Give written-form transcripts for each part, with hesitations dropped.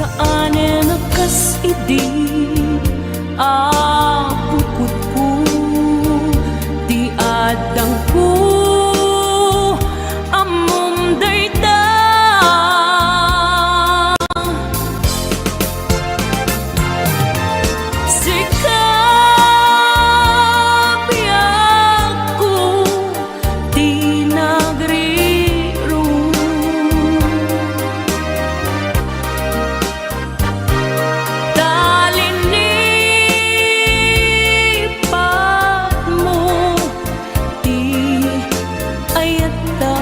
Saan nakas idi pukutku di adang ku amom dayta sikap yaku di negeri rum talini patmo di ayata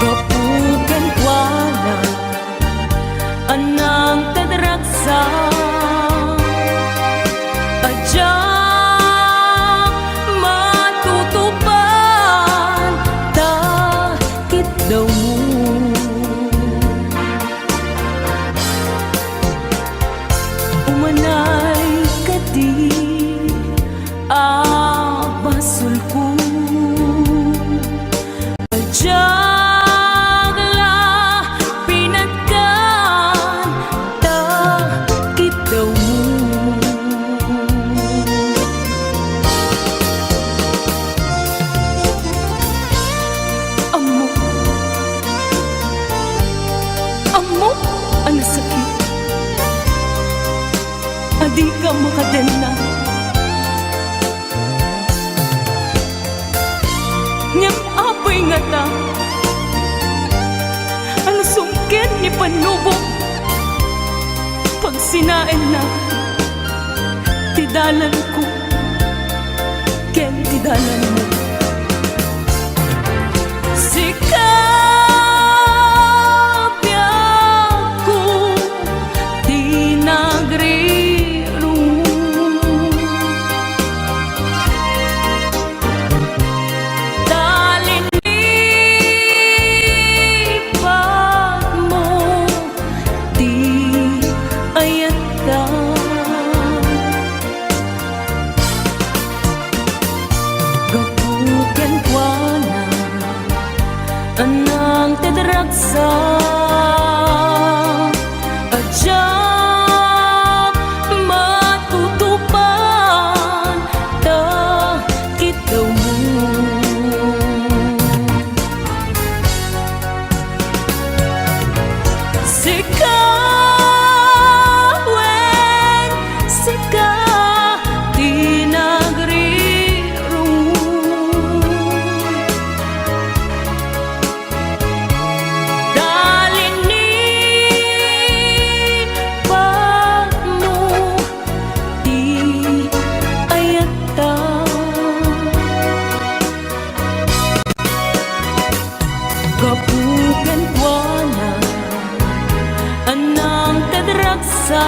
kapukan wala anang tadraksa ajang matutupan takit daw mo umanay kadi basul ko ajagla pinagkan takit daw mo amo ang sakit adi ka makadena niyang apoy nga ta ang sungkit ni panubok pag sinain na tidalan ko ken tidalan mo sikap yaku di negeri rum talini patmo di ayata gapukan kuana anang tadraksa ajak matutupan takit daw mo sikaweng sika di negeri rum dalini patmo di ayata kapukan kuana anang tadraksa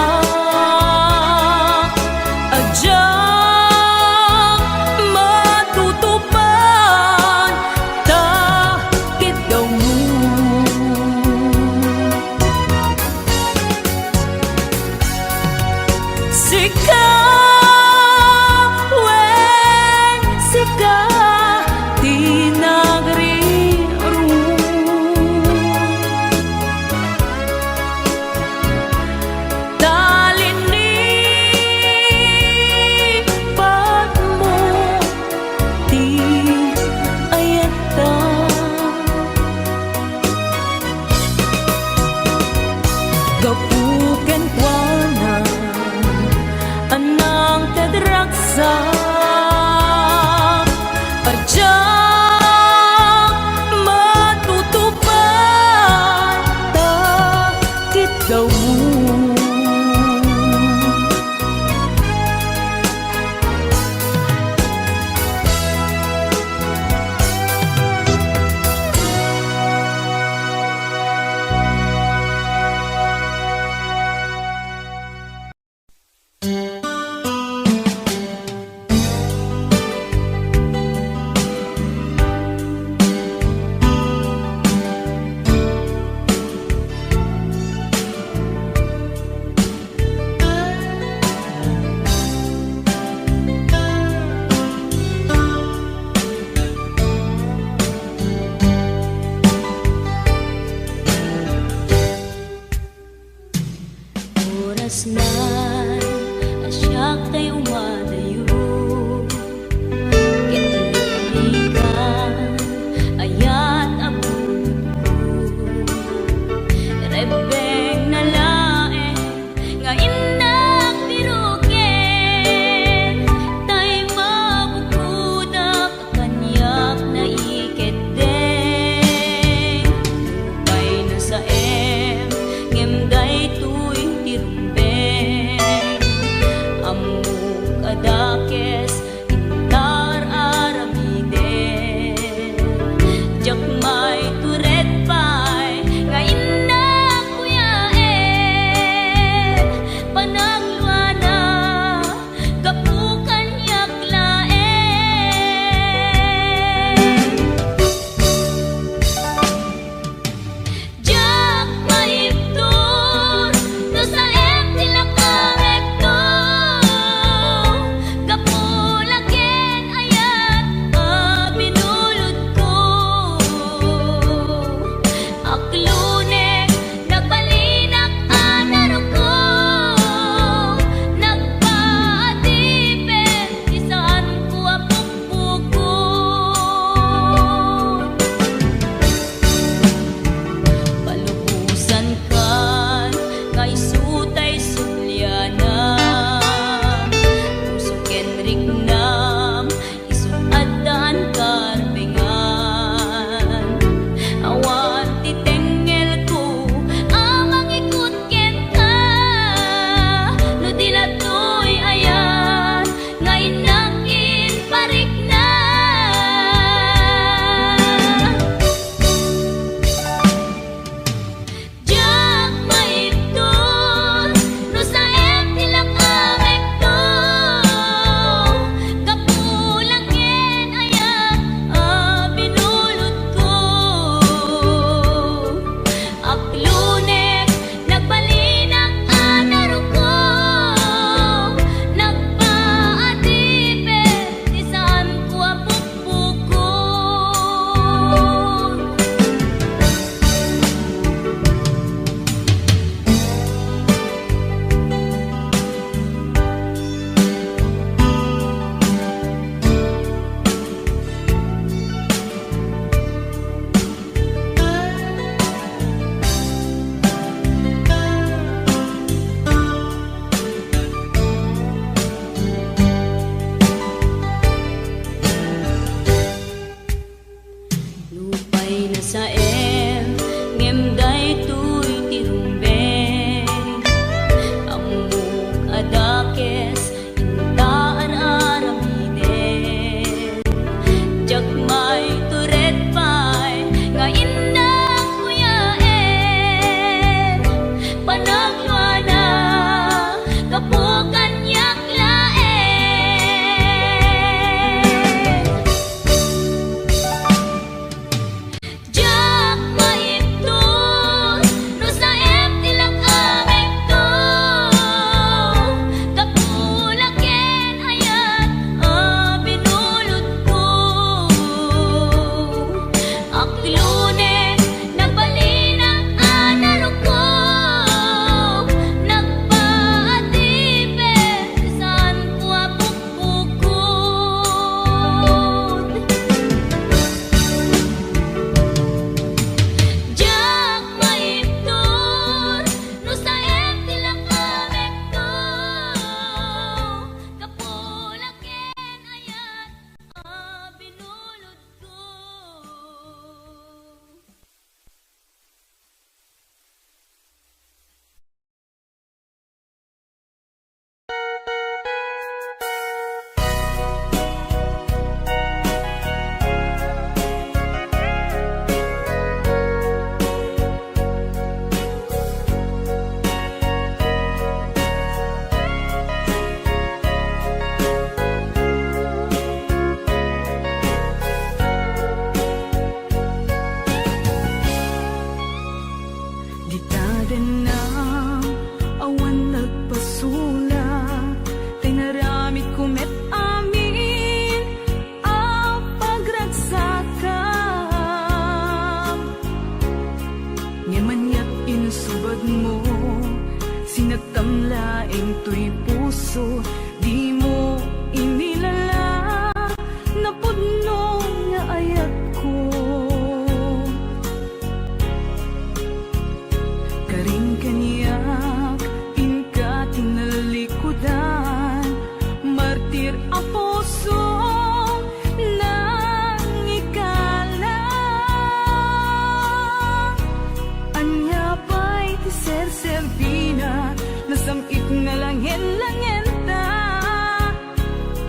ajang matutupan takit daw mo sikaweng sika di negeri rum ta Pusnan asyak tay umadayo Kitlikan ayat abud ko Rebeng na lae nga inak piruken Tay mabukudak kanyak na iketeng Lupay na sa ngem day tuy tirumbeng Amuk laing to'y puso, di mo inilala na pudno nga ayat ko. Karing kaniyak inka tinalikudan, martir ang puso nang ikala. Anya pa'y tiser-serbina, nasamit nga langin-langin ta.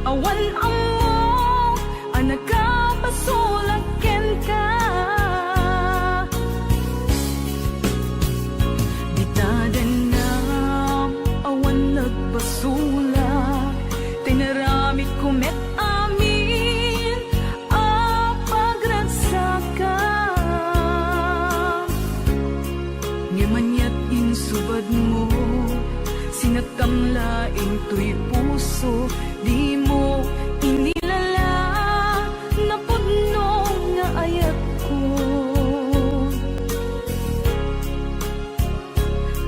Awan amo, anak ka pasulaken ka. Ditadanam, awan nagpasulak, tinaramit kumet amin, apagransakan. Ngimanyat insubad mo, sinatamlaing to'y puso, di mo inilala na pudno nga ayat ko.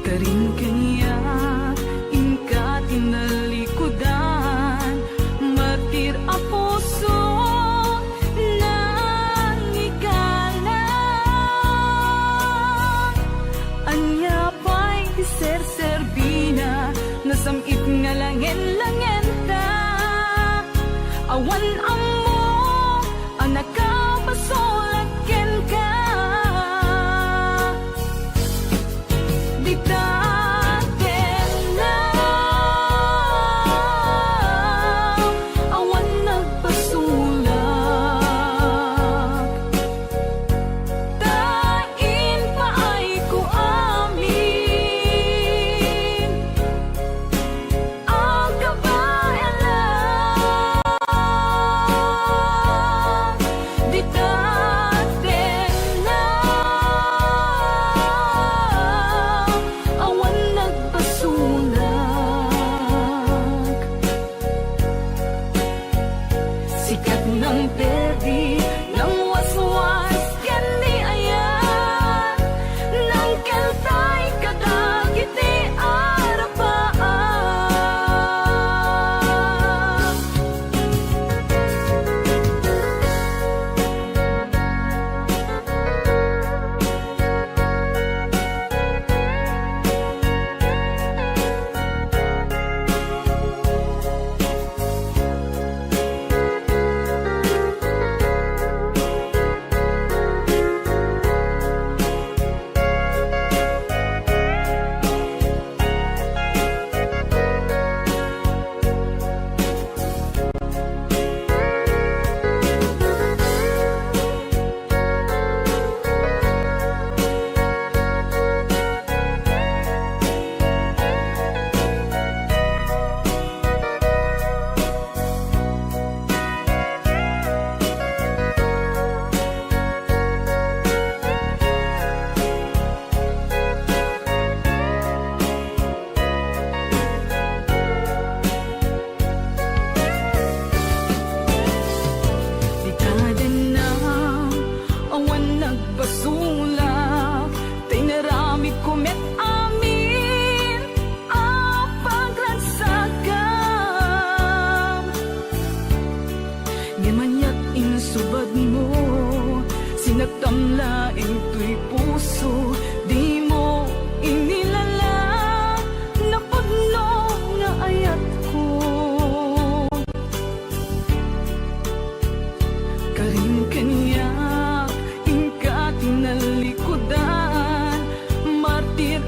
Karing kanya inka tinalikudan, martir a puso nang ikala. Anya pa'y tiser-serbina, nasamit nga langin-langin ta. Awan amo, anak ka pasulaken ka. Di taten na, awan nagpasulak. Tain pa ay ko amin, ang kabayan lang. Di taten na, awan nagpasulak. Sikat ng perdi, ng waswas, kendi ayan, ng keltay kadagiti arapaan. Di tadanam, awan nagpasulak, tinaramid kumet amin, apagransakan. Ngimanyat insubad mo, sinagtamlaing to'y puso, di mo inilala na pudno nga ayat ko. Karing kanya inka tinalikudan, martir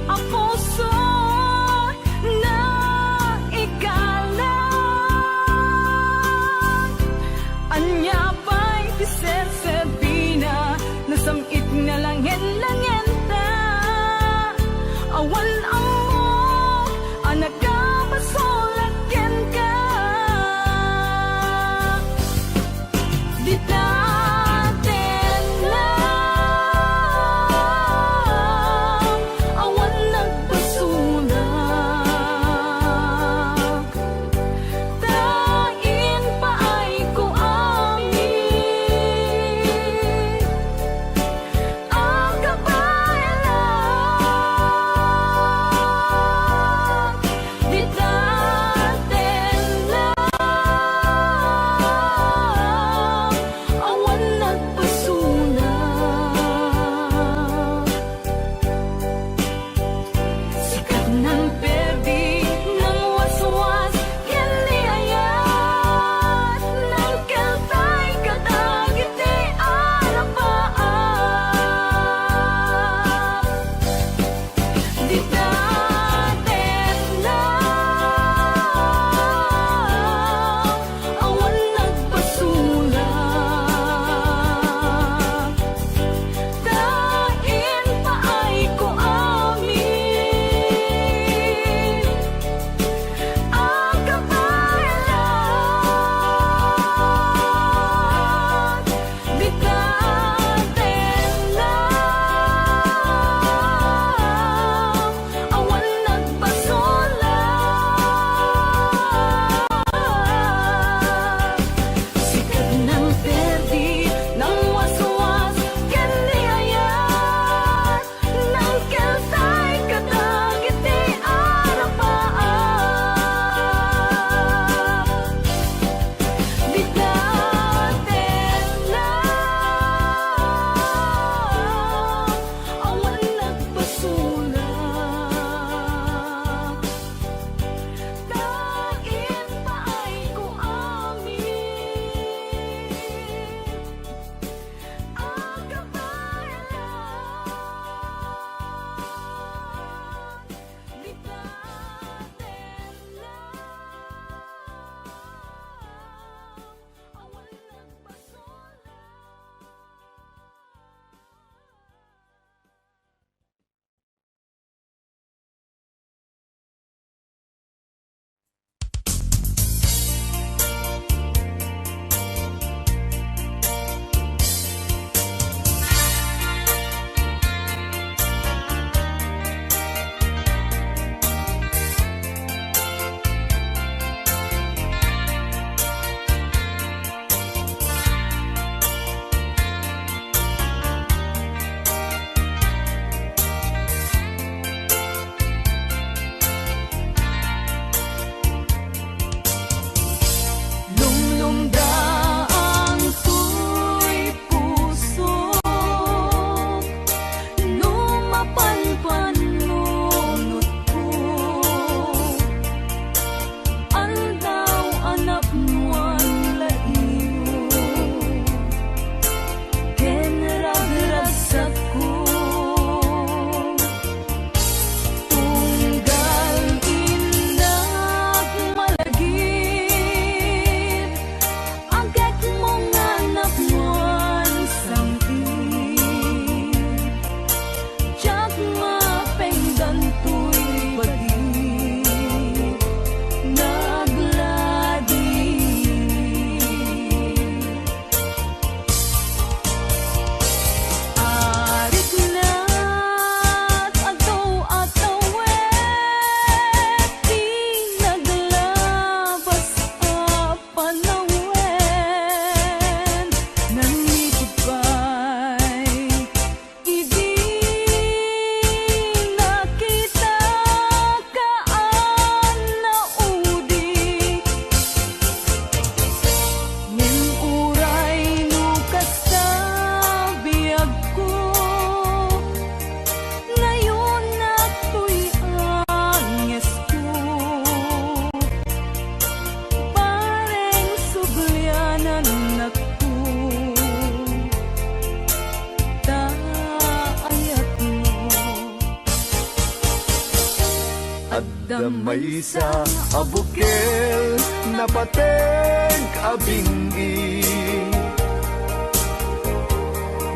Adamay sa abukel na pateg abingi,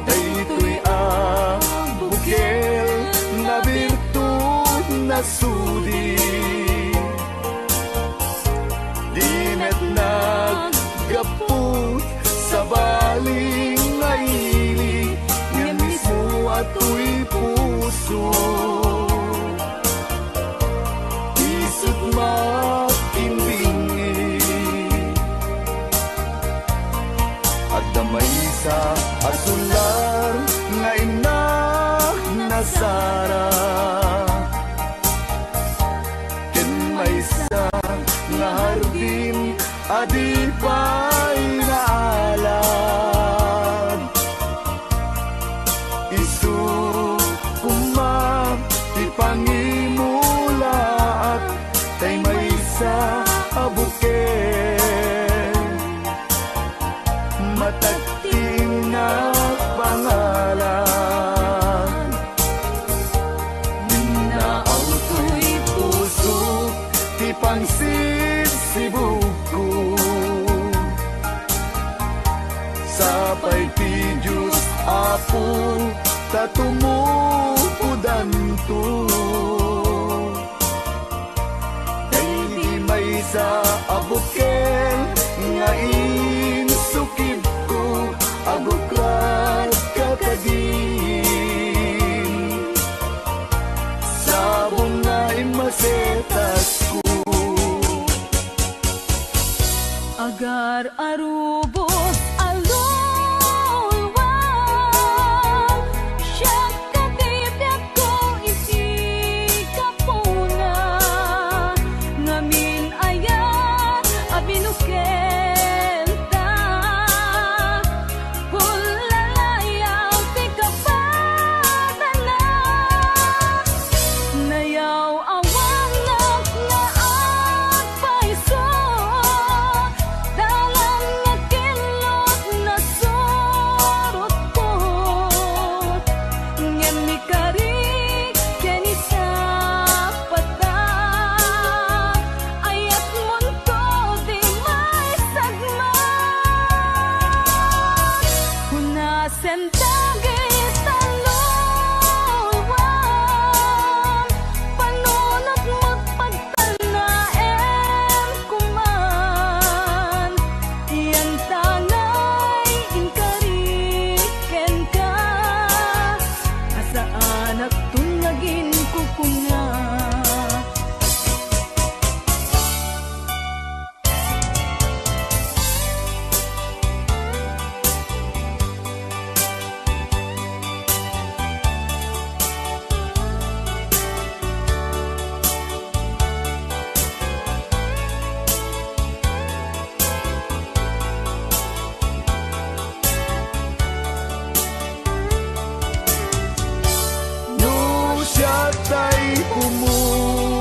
daytoy abukel na birtud na sudi, dinet naggaput sa baling ngaili, nga mismo ato'y puso. Isip makimbingi, adamay sa asular nga inak na Sara, ken may sa nga hardin adipay na alam, isu kumam ipangimula at tay may sa abukel, matagting na pangalan, minaaw to'y puso ti pangsid si buko, sapay ti Diyos apo tatumupudan to, kay may sa abukel nga insukib ko abukrat kakadin, sabong nga imasetas ko. Agar arubos alulwang, siya katibyak ko isi kapuna, ngamin ayan abinukenta, pulalayaw ti kapatana, nayaw awang nga agpaiso, dalang nga kilot na surot ko, ngem ni karik ken isa pata, ayat munto di may sagmat, hunasen dagit talulwang, panunot magpagtanaem kuman, iyan tangay inkariken ka, asaan at tungagin kukunga. No siya tay pumunta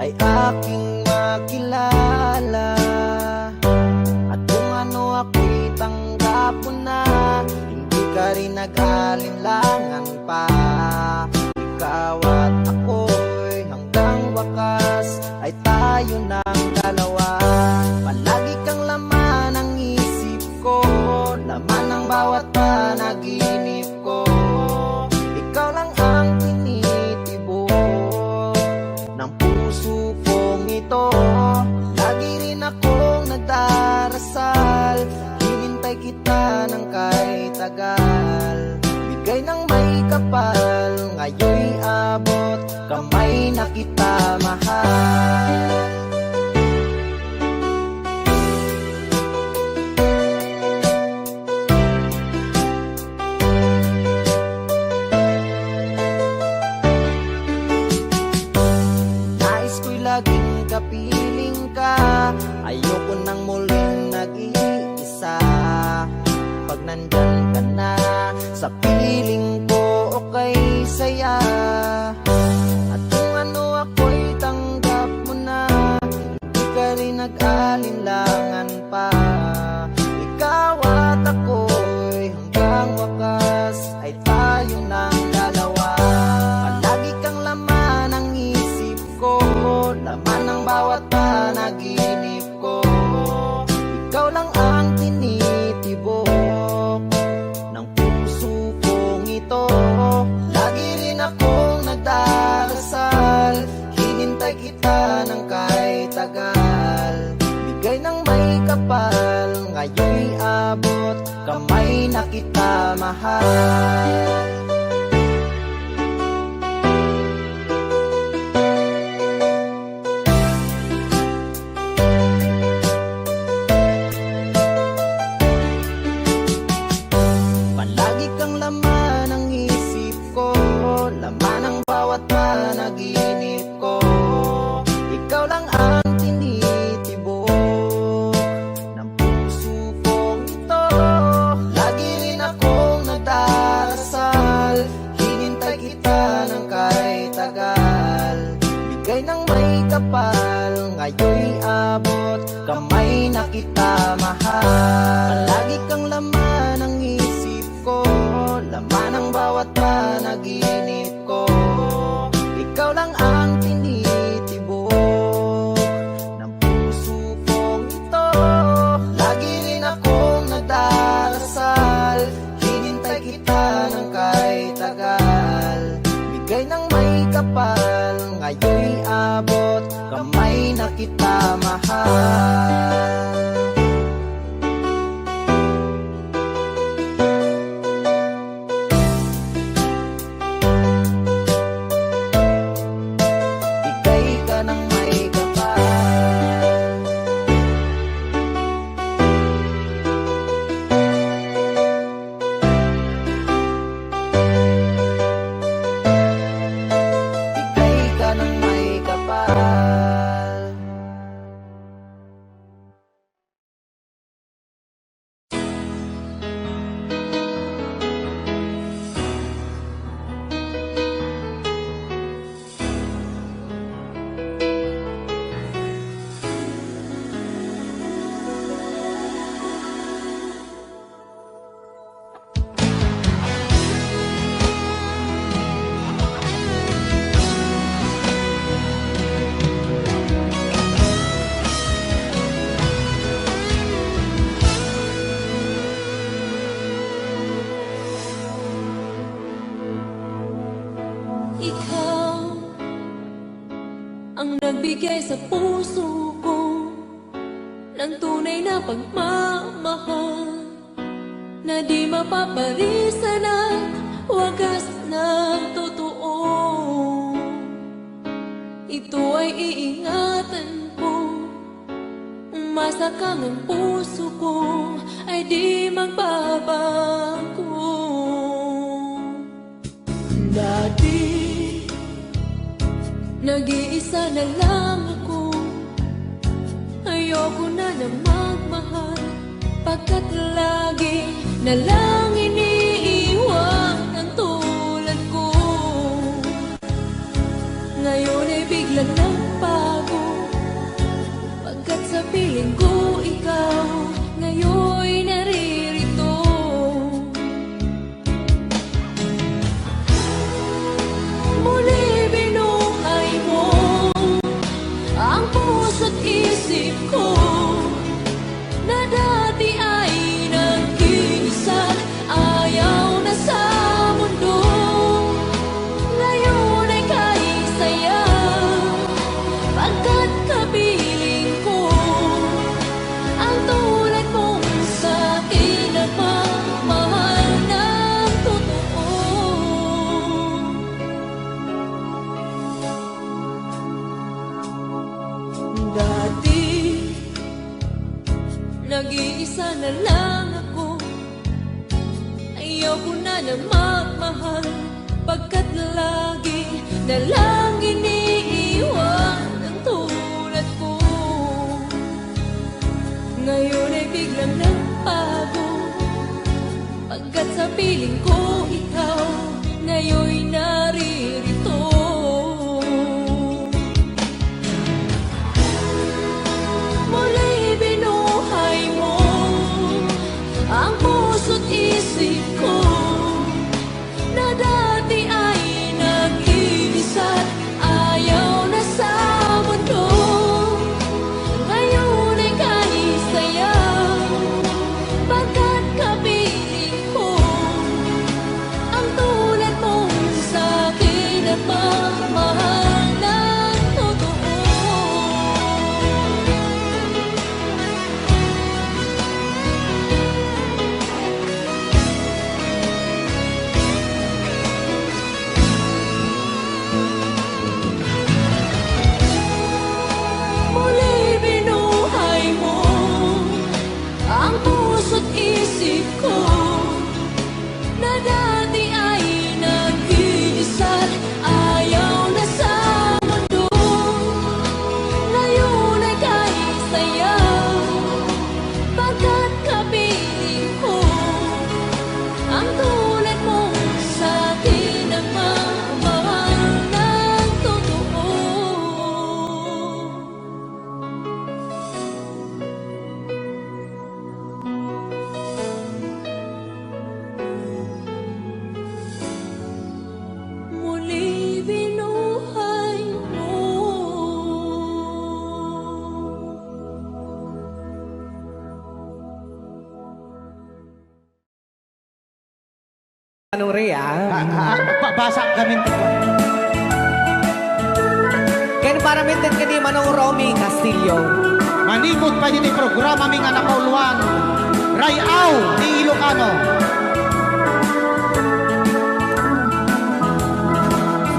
ay aking makilala. At kung ano ako'y tanggap mo na, hindi ka rin nag-alinlangan pa. Ikaw at ako'y hanggang wakas ay tayo ng dalawa. Palagi kang laman ng isip ko, laman ng bawat panaginip ko. Ikaw lang ang tinitibok ng puso kong ito. Lagi rin akong nagdarasal, hinintay kita ng kahit tagal. Bigay ng may kapal, ngayon'y abot kamay na kita mahal. Laging kapiling ka, ayoko nang muling nag-iisa. Pag nandyan ka na sa piling ko, okay saya. At kung ano ako'y tanggap mo na, hindi ka rin nag-alinlangan pa. Ikaw at ako'y hanggang wakas ay tayo ng dalawa. Palagi kang laman ng isip ko, laman ng bawat panaginip ko. Ikaw lang ang tinitibok ng puso kong ito. Lagi rin akong nagdarasal, hinintay kita ng kahit tagal. Bigay ng may kapal, ngayon'y abot kamay na kita mahal. Panaginip ko, ikaw lang ang tinitibok ng puso kong ito. Lagi rin akong nagdarasal, hinintay kita ng kahit tagal. Bigay ng may kapal, ngayon'y abot kamay na kita mahal. Palagi kang laman ng isip ko, laman ng bawat panaginip ko. Ikaw lang ang tinitibok ng puso kong ito. Lagi rin akong nagdarasal, hinintay kita ng kahit tagal. Bigay ng may kapal, ngayon'y abot kamay na kita mahal. ang nagbigay sa puso ko ng tunay na pagmamahal na di mapaparisan at wagas na totoo. Ito ay iingatan ko, umasa kang ang puso ko ay di magbabago. Dati nag-iisa na lang ako, ayoko na na magmahal, pagkat lagi na lang iniiwan ang tulad ko. Ngayon ay biglang nagbago, isip ko na dati ay nag-iisa, ayaw na sa mundo. Ngayon ay kahit saya, pagkat kapiling ko ang tulad mong sa'kin na magmahal ng totoo. Dati nag-iisa na lang ako, ayaw ko na magmahal, pagkat lagi na lang iniiwan ang tulad ko. Ngayon ay biglang nagbago, pagkat sa piling ko ikaw ngayon'y naririto. Muli binuhay mo ang puso't isip ko na dati ay nag-iisa't ayaw na sa mundo. Ngayon ay kahit saya, pagkat kapiling ko ang tulad mong sa'kin at magmahal ng totoo. Muli binuhay mo ang puso't isip ko na dati ay nag-iisa't ayaw na sa mundo. Ngayon ay kahit saya, pagkat kapiling ko ang tulad mong sa'kin ang magmahal ng totoo. Muli binuhay mo. Ano rin Basa kami. Kaya para mintin ka ni Manong Romy Castillo. Manikot pa yun yung programa ming anak kauluan. Rayaw ni Ilocano.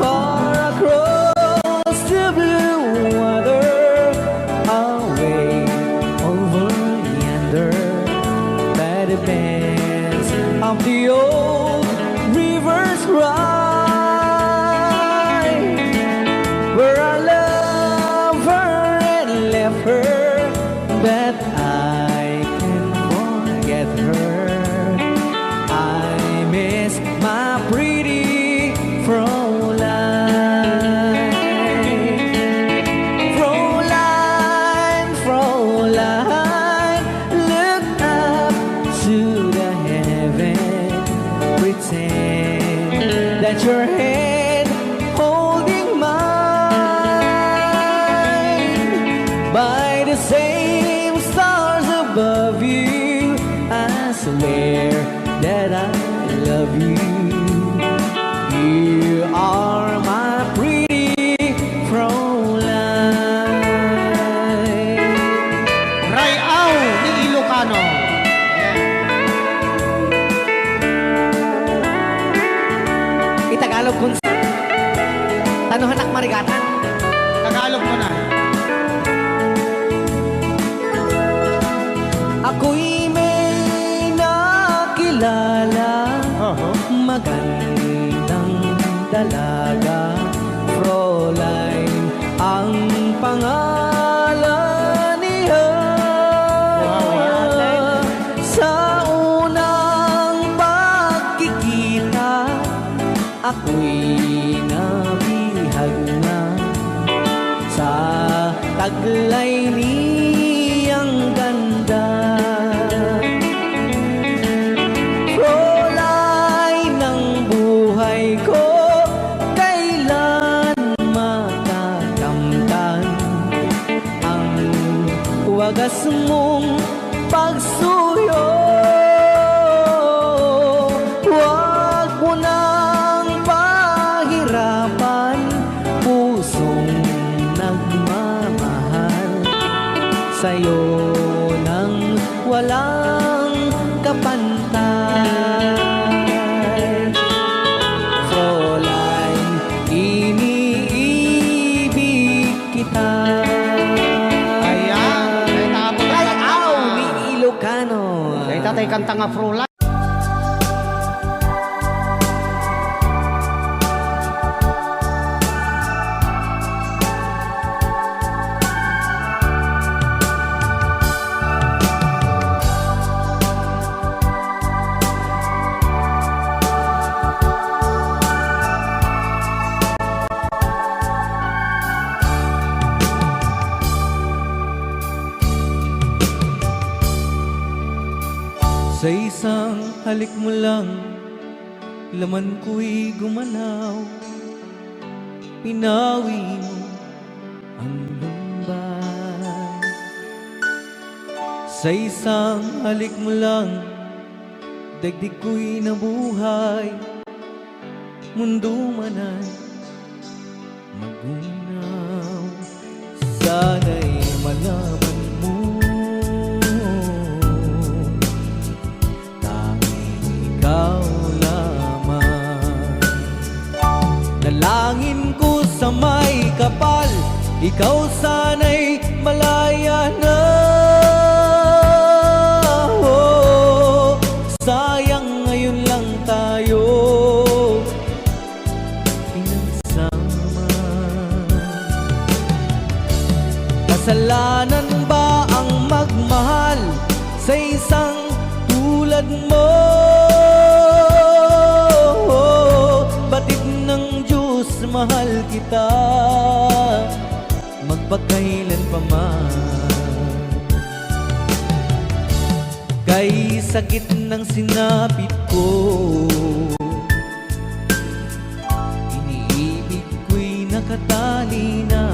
Far across the blue water, away over yonder, by the banks of the old rivers ride, where I love her and left her, but I can't forget her. I miss my pretty Fräulein. Fräulein, Fräulein, look up to the heaven, pretend that your hand holding mine. By the same stars above you, I swear that I love you. You are my pretty Fräulein. Rayaw ni Ilocano. Itagalog kung sa Tanuhanak Marigatan. Tagalog mo na. Ako'y may nakilala, magandang dalaga, Fräulein ang pangalan niya. Sa unang pagkikita, ako'y nabihag na sa taglay niyang ganda. Fräulein ng buhay ko, kailan matakamtan ang wagas mong pagsuyo. Huwag mo nang pahirapan pusong nagmamahal sa'yo nang walang kapantay. Fräulein, iniibig kita. Ayan, ay tapos Ay, aw, ni Ilocano. ay tatay kanta nga Fräulein. Sa isang halik mo lang, laman ko'y gumalaw. Pinawi mo ang lumbay. Sa isang halik mo lang, dagdig ko'y nabuhay. Mundo man ay magunaw. Sana'y malaman mo, ikaw lamang. Dalangin ko sa may kapal, ikaw sana'y malaya na. Oh, sayang ngayon lang tayo pinagsama. Kasalanan ba ang magmahal sa isang tulad mo? Batid ng Diyos, mahal kita magpakailan pa man. Kay sakit ng sinapit ko, iniibig ko'y nakatali na.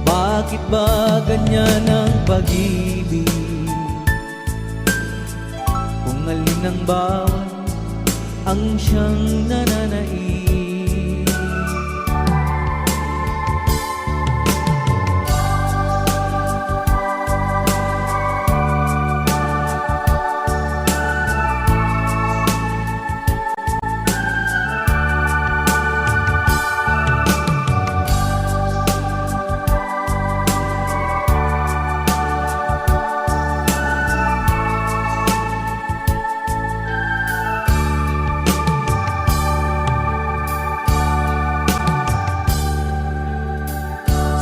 Bakit ba ganyan ang pag-ibig? Kung alin ang bawat ang siyang nananaig.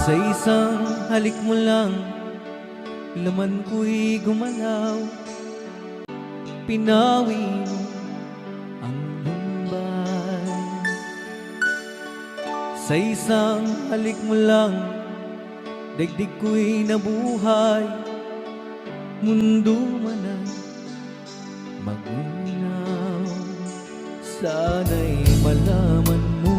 Sa isang halik mo lang, laman ko'y gumalaw. Pinawi mo ang lumbay. Sa isang halik mo lang, daigdig ko'y nabuhay. Mundo man ay magunaw. Sana'y malaman mo,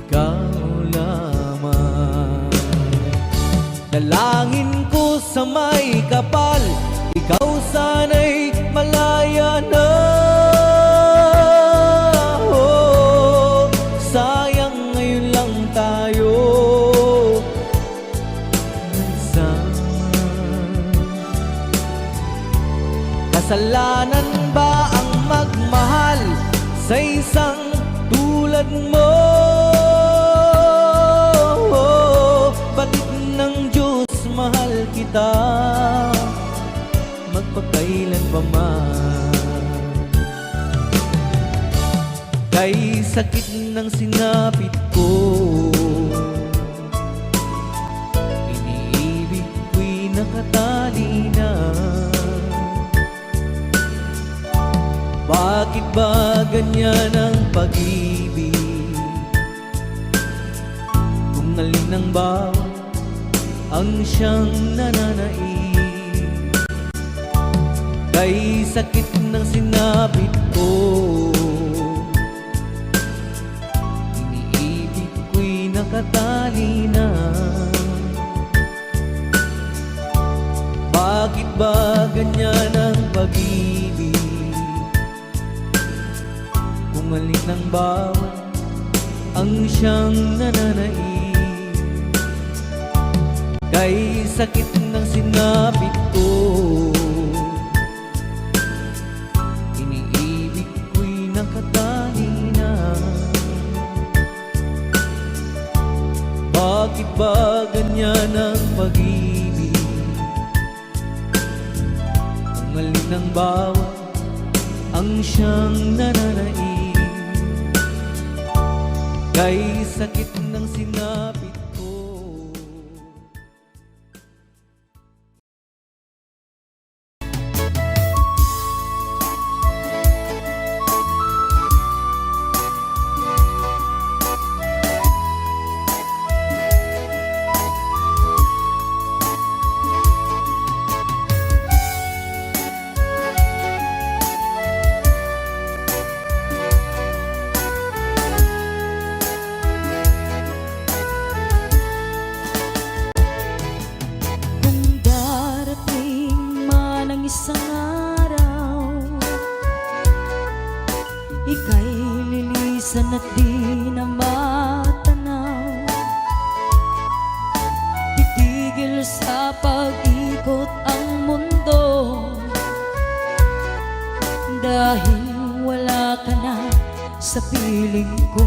ikaw lamang. Dalangin ko sa may kapal, ikaw sana'y malaya na. Oh, sayang ngayon lang tayo nagsama. Kasalanan ba ang magmahal sa isang tulad mo? Batid ng Diyos, mahal kita magpakailan pa man. Kay sakit ng sinapit ko, iniibig ko'y nakatali na. Bakit ba ganyan ang pag-ibig? Kung alin ang bawat ang siyang nananaig. Kay sakit ng sinapit ko, Kung alin ang bawat ang siyang nananaig, kay sakit ng sinapit ko, iniibig ko'y nakatanina. Bakit ba ganyan ang pag-ibig? Kung alin ang bawat ang siyang nananaig, kay sakit ng sinapit ko. Kung darating man ang isang araw, ika'y lilisan at di na matanaw. Titigil sa pag-ikot ang mundo, dahil wala ka na sa piling ko.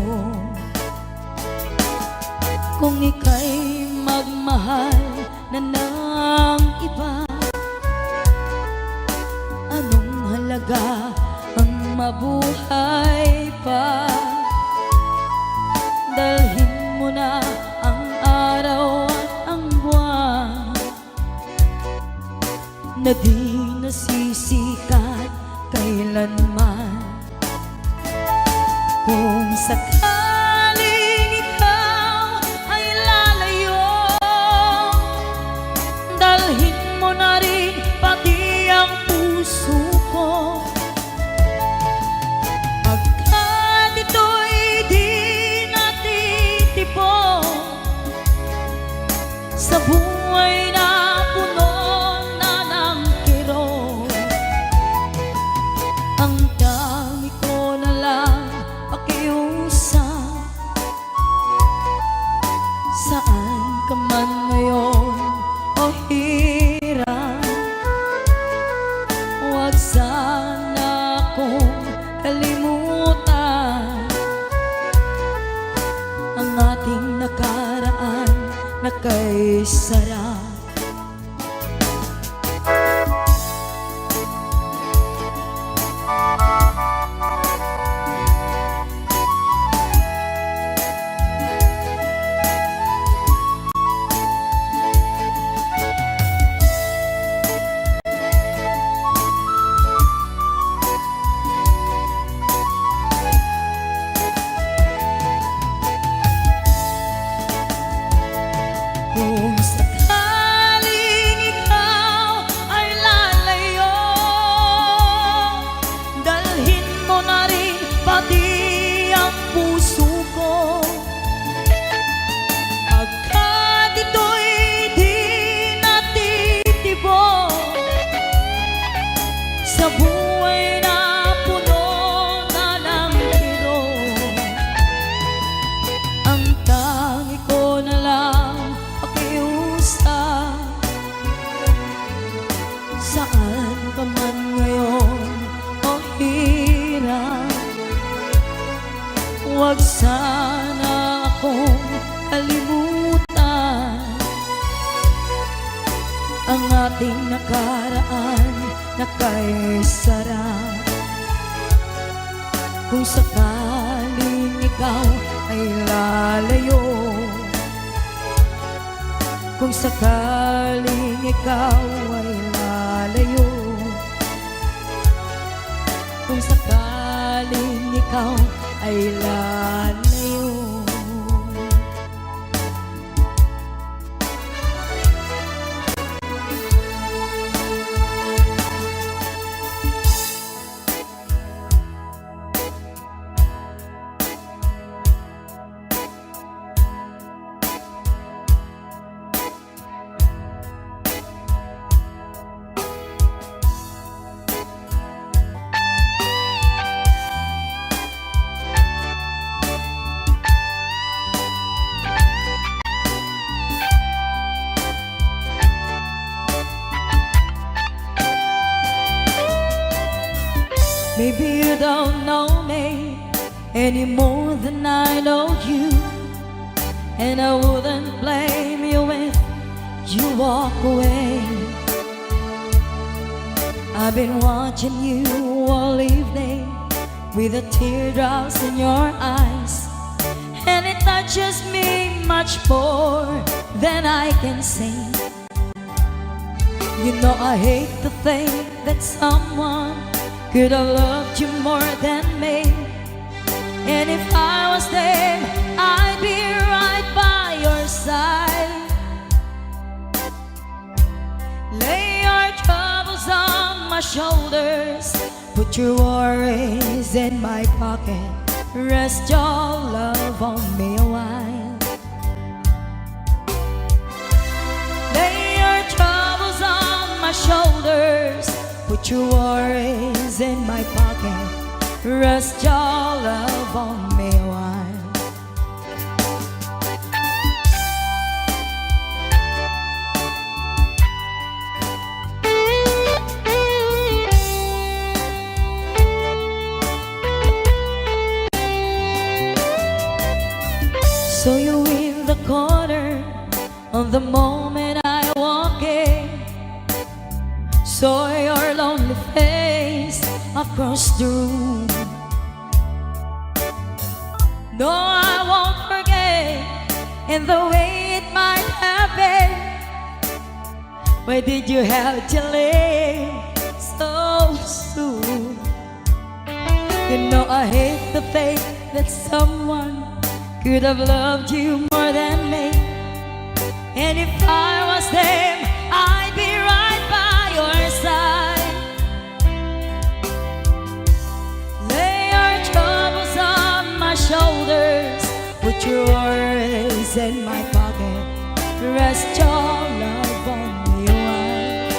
Kung ika'y magmahal na ng iba, anong halaga ang mabuhay pa? Dalhin mo na ang araw at ang buwan na di nasisikat kailanman. Kung sakaling ikaw ay lalayo, dalhin mo na rin pati ang puso ko. Pagkat ito'y di natitipon sa buhay na puno na ng kirot, ang dami ko na lang pakiusap. Saan ka man ngayon o hirap, huwag sana akong kalimutan ang ating nakaraan na kay sarap. Kung sakaling ikaw ay lalayo, dalhin mo na rin pati ang puso ko. Pagkat ito'y di natitibok sa buhay na puno na ng kirot, ang tangi ko na lang pakiusap. Saan ka man ngayon o hirap, huwag sana akong kalimutan ang ating nakaraan na kay sarap. Kung sakaling ikaw ay lalayo, kung sakaling ikaw ay lalayo, kung sakaling ikaw ay lalayo. any more than I know you. And I wouldn't blame you if you walk away. I've been watching you all evening with the teardrops in your eyes, and it touches me much more than I can say. You know I hate to think that someone could have loved you more than me. And if I was there, I'd be right by your side. Lay your troubles on my shoulders, put your worries in my pocket, rest your love on me a while. Lay your troubles on my shoulders, put your worries in my pocket, rest your love on me a while. So you in the corner on the moment I walk in, saw your lonely face across the room. No, I won't forget in the way it might happen. Why did you have to leave so soon? You know I hate the faith that someone could have loved you more than me. And if I was them, I'd be right by your side. Lay your troubles on my shoulders, put your worries in my pocket, rest your love on me a while.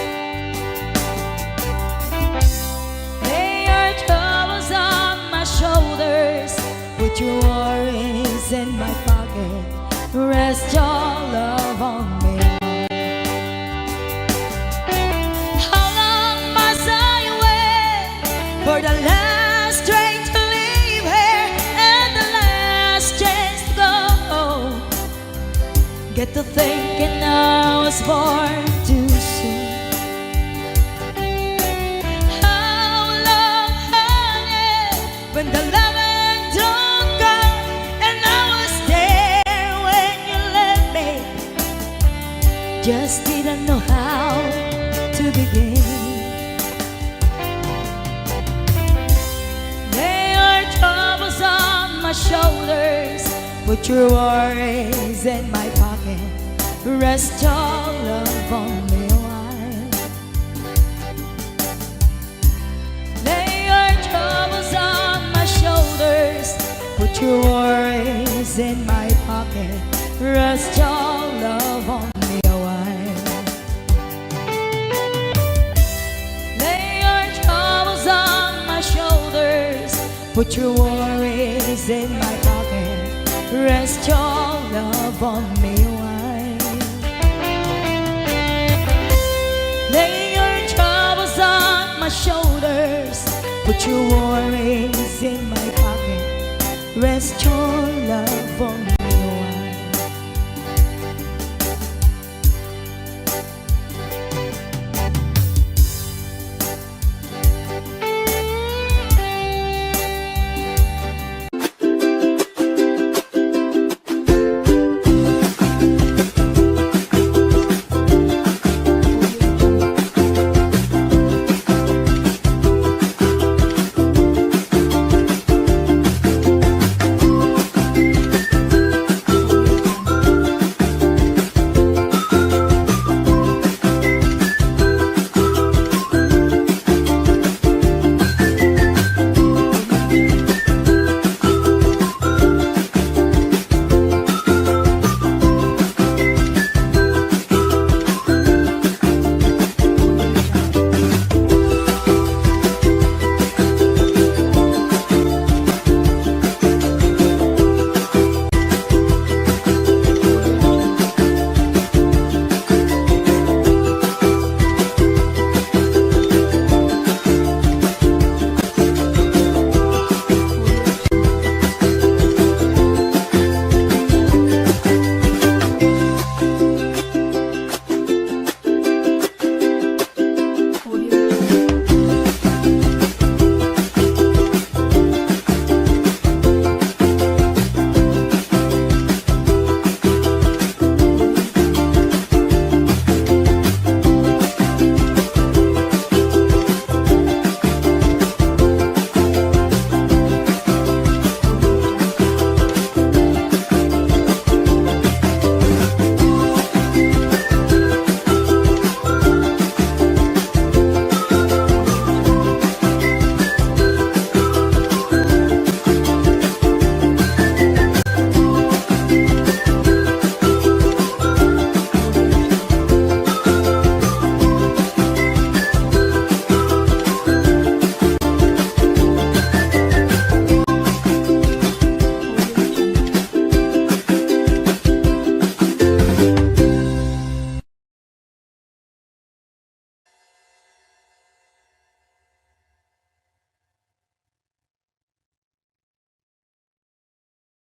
Lay your troubles on my shoulders, put your worries in my pocket, rest your love on me. How long must I wait for the last train to leave here and the last chance to go? Get to thinking I was born too soon. How long, honey, when the loving don't come, and I was there when you left me, just didn't know how to begin. Lay your troubles on my shoulders, put your worries in my pocket, rest your love on me a while. Lay your troubles on my shoulders, put your worries in my pocket, rest your love on me a while. Lay your troubles on my shoulders, put your worries in my pocket, rest your love on me a while. Lay your troubles on my shoulders, put your worries in my pocket, rest your love on me a while.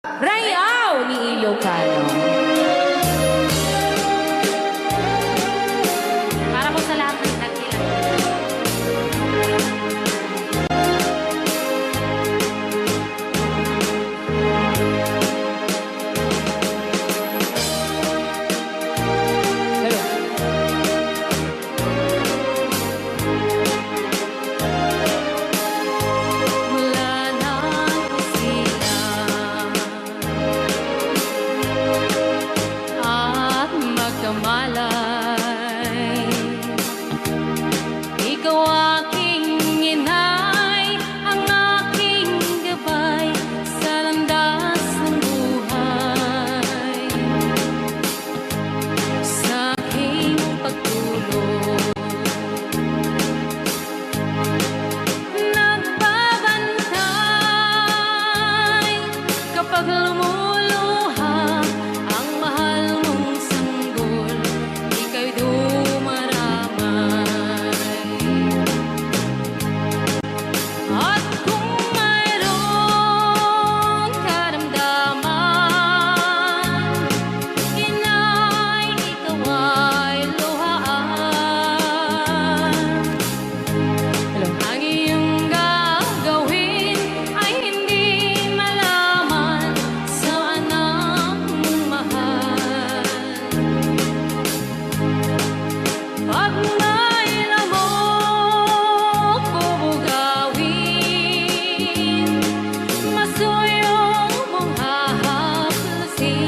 Rayaw ni Ilocano. Para po sa lahat ng nagkilang. Wala na sila at magkamalay. Ikaw aking inay, ang aking gabay sa landas ng buhay. Sa aking pagtulog nagbabantay kapag lumuluha ang mahal mong sanggol, ika'y dumaramay. At kung mayroong karamdaman, inay, ikaw ay luhaan. Ang iyong gagawin ay hindi malaman sa anak mong mahal. Pag may lamok o bugawin, masuyong mong hahaplasin.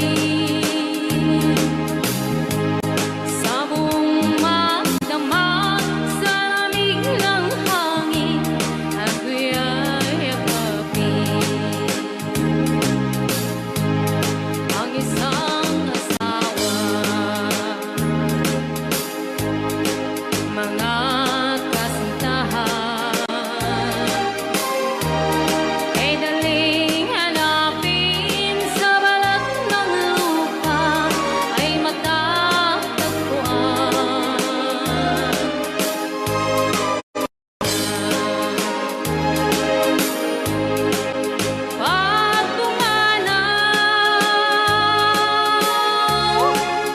Sa buong magdamag, sa lamig ng hangin, ako'y yakapin. Ang isang asawa, mga kasintahan, ay daling hanapin sa balat ng lupa, ay matatagpuan. Pag pumanaw,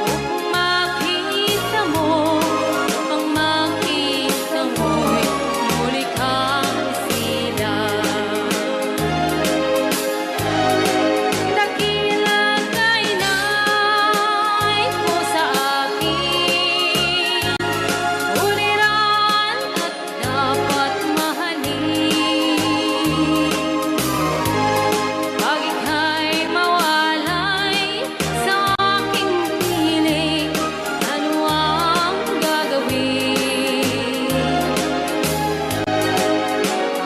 upang makita mo, ang makita mo'y muli kang sila. Dakila kay nay ko sa akin, uliran at dapat mahalin. Pag ika'y mawalay sa aking piling, ano ang gagawin?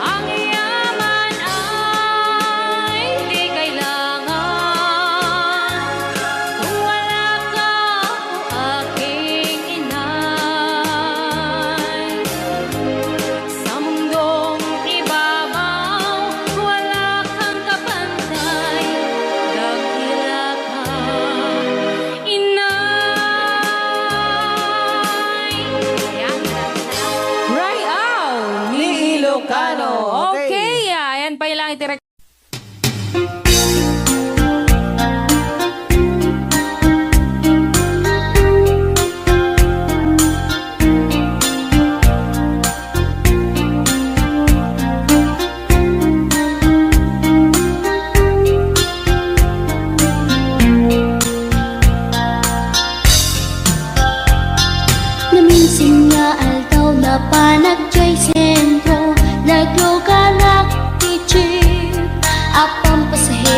Ang yaman ay di kailangan kung wala ka o aking inay. Sa mundong ibabaw, wala kang kapantay, dakila ka, inay. Yan. Rayaw ni Ilocano. Okay, ayan pa ilang itirek. Naminsing nga altaw na panagjoy sentro, nagluganak ti jeep, apang pasahe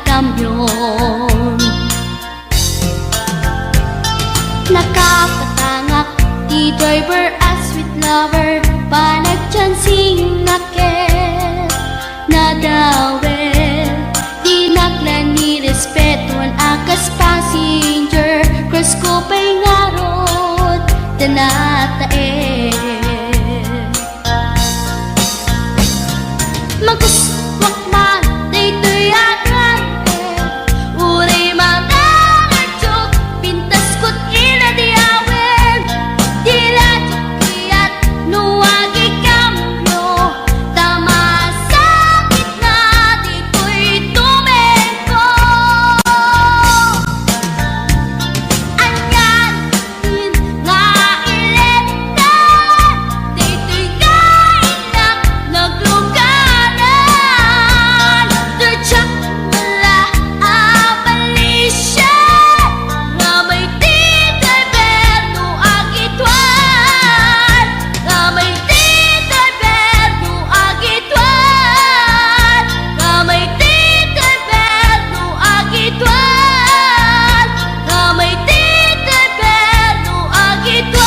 kamyon. Nakapatangak di driver as sweet lover, panagchansing nakit nadawel, di naklan ni respetuan akas passenger, cross ko pa'y ngarot tanatae. Maguswak man daytoy agrante, uray manangadyok, pintas ko't inadiawen, diladyo kiyat nuwagi kamyo, tamasakit na dito'y tumengko. Anyan din nga iletan, dito'y kainak naglugaran, dirtsak mala abalisya, nga may titay berno agitwan, nga may titay berno agitwan, nga may titay berno agitwan, nga may titay berno agitwan.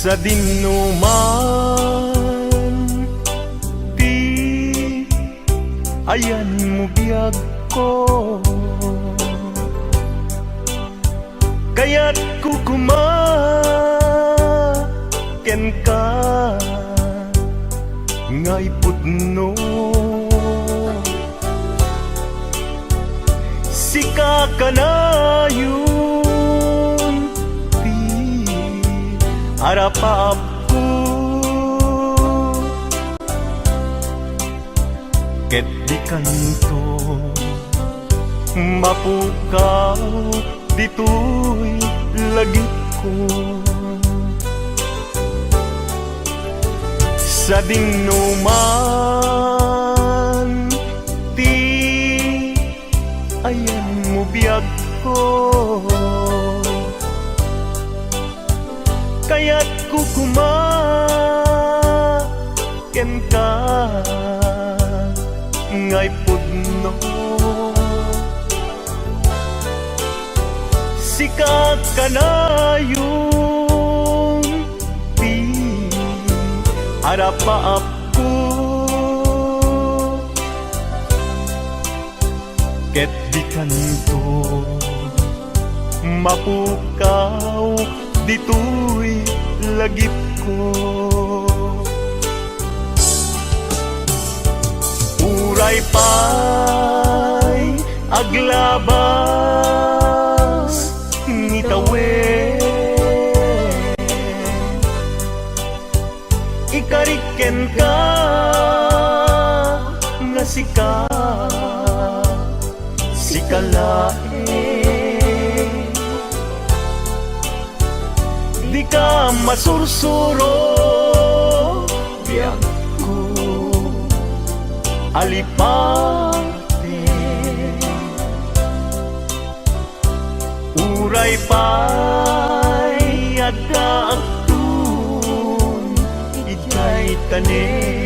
Sa dinuman di ayan mo biyag ko, kaya't kukumaken ka ngay pudno. Sika ka na yun di harapap ko, ket di kanto mapukaw dito'y lagip ko. Sa dinuman ti ayan mo biyag ko, kaya't kukumaken ka ngay pudno. Sikat ka na yung di harapaap ko, ket di kanto mapukaw dito'y lagip ko. Uray pa'y aglabas ngitawe, ikariken ka nga sikalae, di ka masursuro biyak ko alipate. Uray pa'y adda aktun ikay tanin.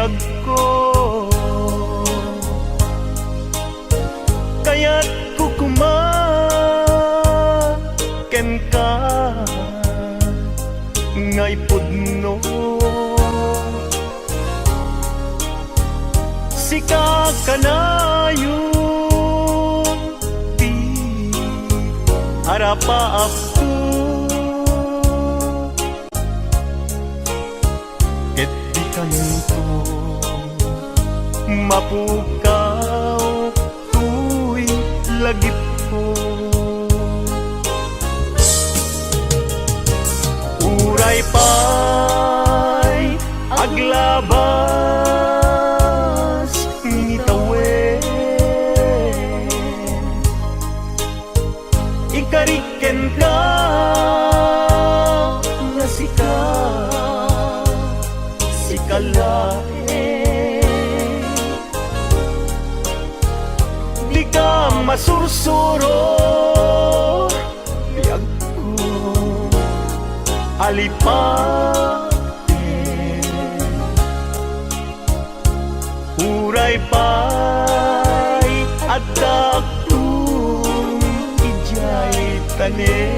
biyag ko. Kaya't kukuma ken ka ngay pudno. Sika kanayon ti harapa ako. Ket di kanto mapukaw tuy lagip ko. Uray pa'y aglabas ngitawen, ikariken ka nga sikalae. Di ka masursuro biyag ko alipate. Uray pa'y adaktung ijay tanen.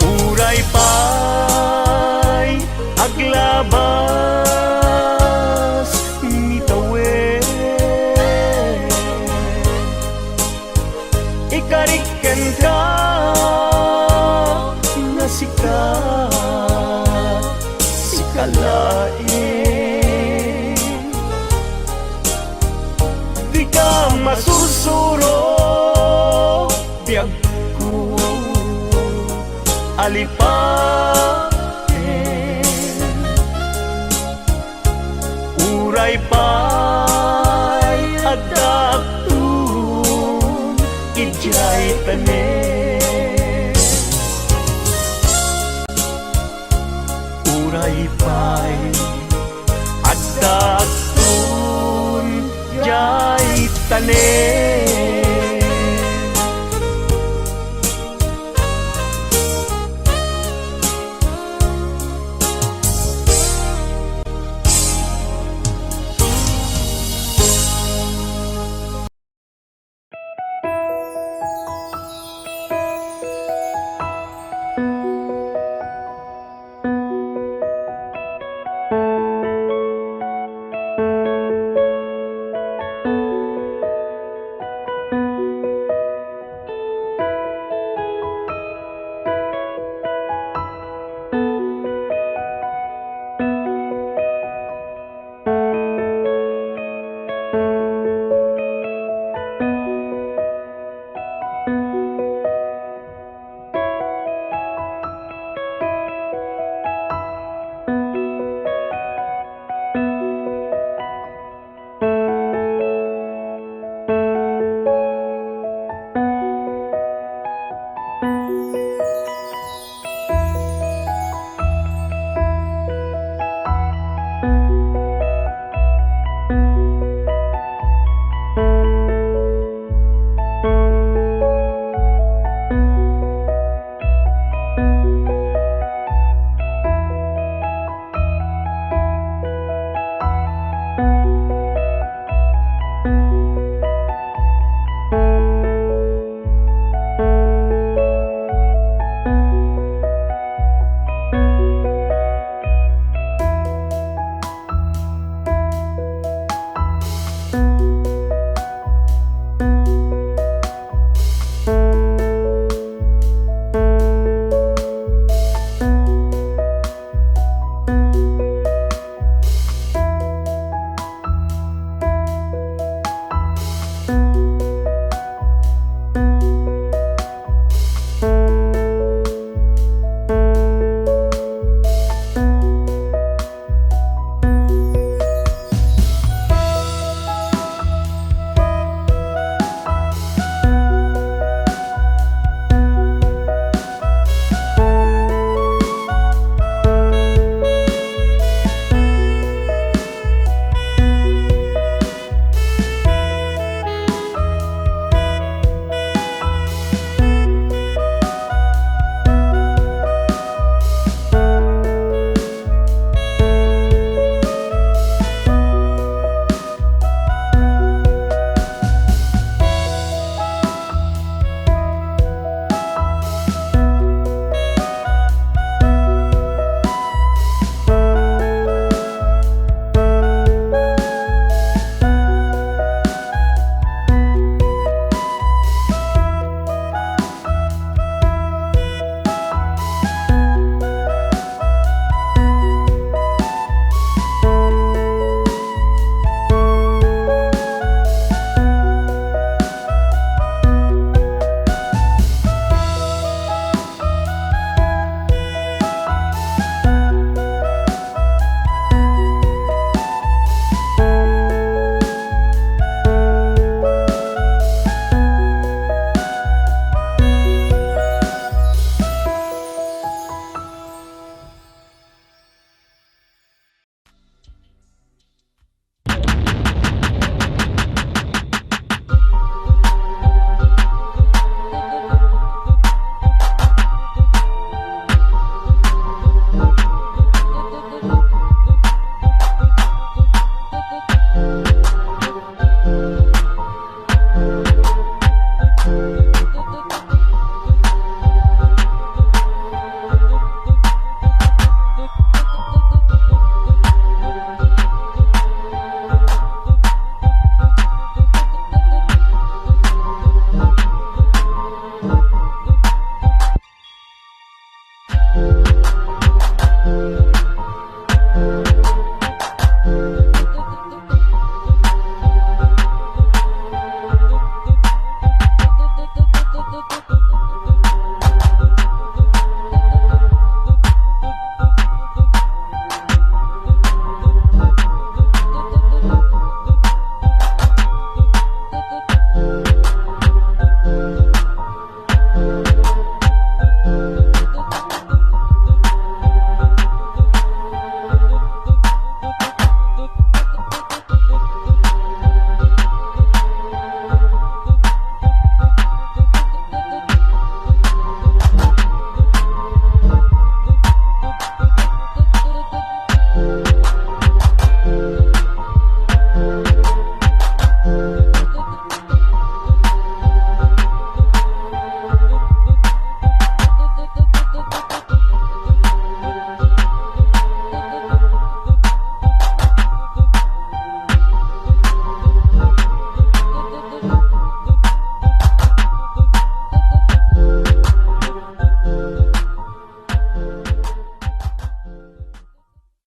Uray pa'y aglabas ngitawen, ikariken ka nga sikalain. Di ka masursuro biyag ko alipaten. Uray pa'y adaktung ijay tanen.